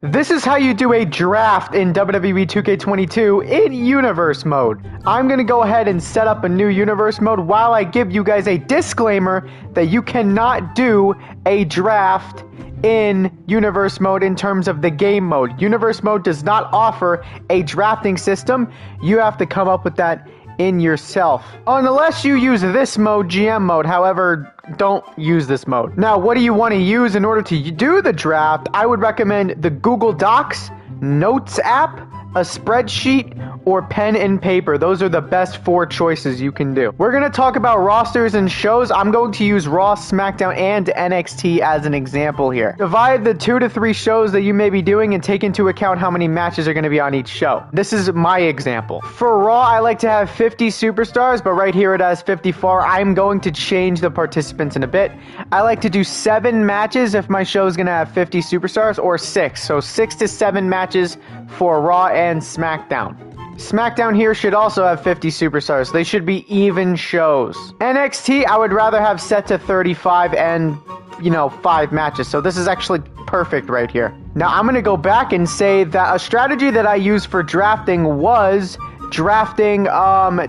This is how you do a draft in WWE 2K22 in universe mode. I'm going to go ahead and set up a new universe mode while I give you guys a disclaimer that you cannot do a draft in universe mode in terms of the game mode. Universe mode does not offer a drafting system. You have to come up with that in yourself. Unless you use this mode, GM mode. However, don't use this mode. Now, what do you want to use in order to do the draft? I would recommend the Google Docs, Notes app, a spreadsheet, or pen and paper. Those are the best 4 choices you can do. We're going to talk about rosters and shows. I'm going to use Raw, SmackDown, and NXT as an example here. Divide the 2 to 3 shows that you may be doing and take into account how many matches are going to be on each show. This is my example. For Raw, I like to have 50 superstars, but right here it has 54. I'm going to change the participants in a bit. I like to do 7 matches if my show is going to have 50 superstars, or 6. So 6 to 7 matches for Raw and SmackDown. SmackDown here should also have 50 superstars. They should be even shows. NXT, I would rather have set to 35 and, 5 matches. So this is actually perfect right here. Now, I'm going to go back and say that a strategy that I used for drafting was drafting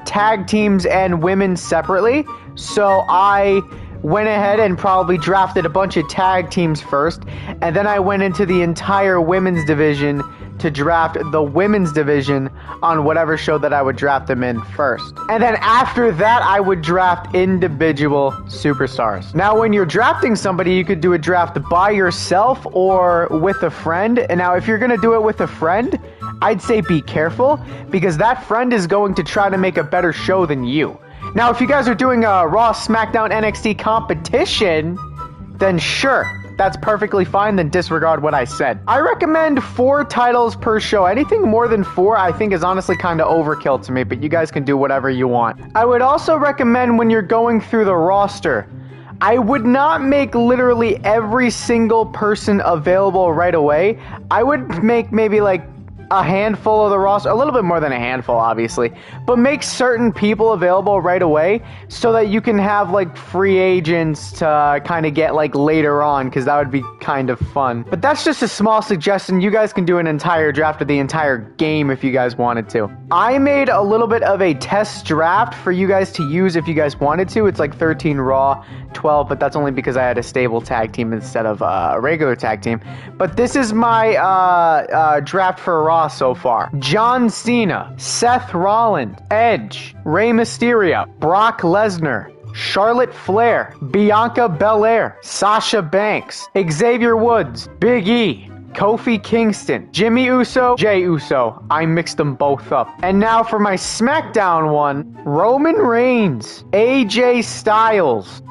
tag teams and women separately. So I went ahead and probably drafted a bunch of tag teams first, and then I went into the entire women's division to draft the women's division on whatever show that I would draft them in first. And then after that, I would draft individual superstars. Now, when you're drafting somebody, you could do a draft by yourself or with a friend. And now, if you're going to do it with a friend, I'd say be careful, because that friend is going to try to make a better show than you. Now, if you guys are doing a Raw, SmackDown, NXT competition, then sure, that's perfectly fine. Then disregard what I said. I recommend 4 titles per show. Anything more than 4, I think, is honestly kind of overkill to me, but you guys can do whatever you want. I would also recommend, when you're going through the roster, I would not make literally every single person available right away. I would make maybe like a handful of the roster, a little bit more than a handful, obviously, but make certain people available right away so that you can have like free agents to kind of get like later on, because that would be kind of fun. But that's just a small suggestion. You guys can do an entire draft of the entire game if you guys wanted to. I made a little bit of a test draft for you guys to use if you guys wanted to. It's like 13 Raw, 12, but that's only because I had a stable tag team instead of a regular tag team. But this is my draft for Raw so far. John Cena, Seth Rollins, Edge, Rey Mysterio, Brock Lesnar, Charlotte Flair, Bianca Belair, Sasha Banks, Xavier Woods, Big E, Kofi Kingston, Jimmy Uso, Jey Uso. I mixed them both up. And now for my SmackDown one, Roman Reigns, AJ Styles,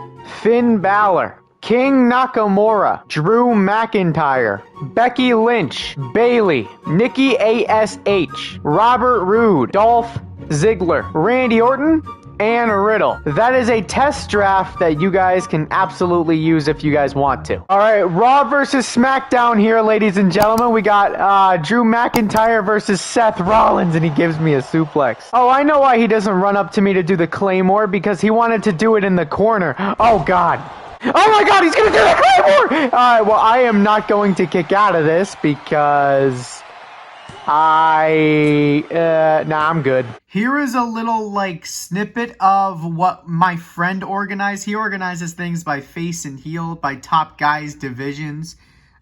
Finn Balor, King Nakamura, Drew McIntyre, Becky Lynch, Bayley, Nikki ASH, Robert Roode, Dolph Ziggler, Randy Orton, and Riddle. That is a test draft that you guys can absolutely use if you guys want to. All right, Raw versus SmackDown here, ladies and gentlemen. We got Drew McIntyre versus Seth Rollins, and he gives me a suplex. Oh, I know why he doesn't run up to me to do the Claymore, because he wanted to do it in the corner. Oh, God. Oh my God, he's gonna do the Claymore! Alright, well, I am not going to kick out of this because I'm good. Here is a little, snippet of what my friend organized. He organizes things by face and heel, by top guys divisions,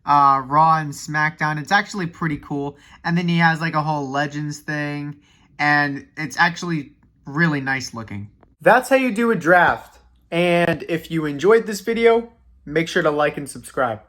Raw and SmackDown. It's actually pretty cool. And then he has, a whole Legends thing, and it's actually really nice looking. That's how you do a draft. And if you enjoyed this video, make sure to like and subscribe.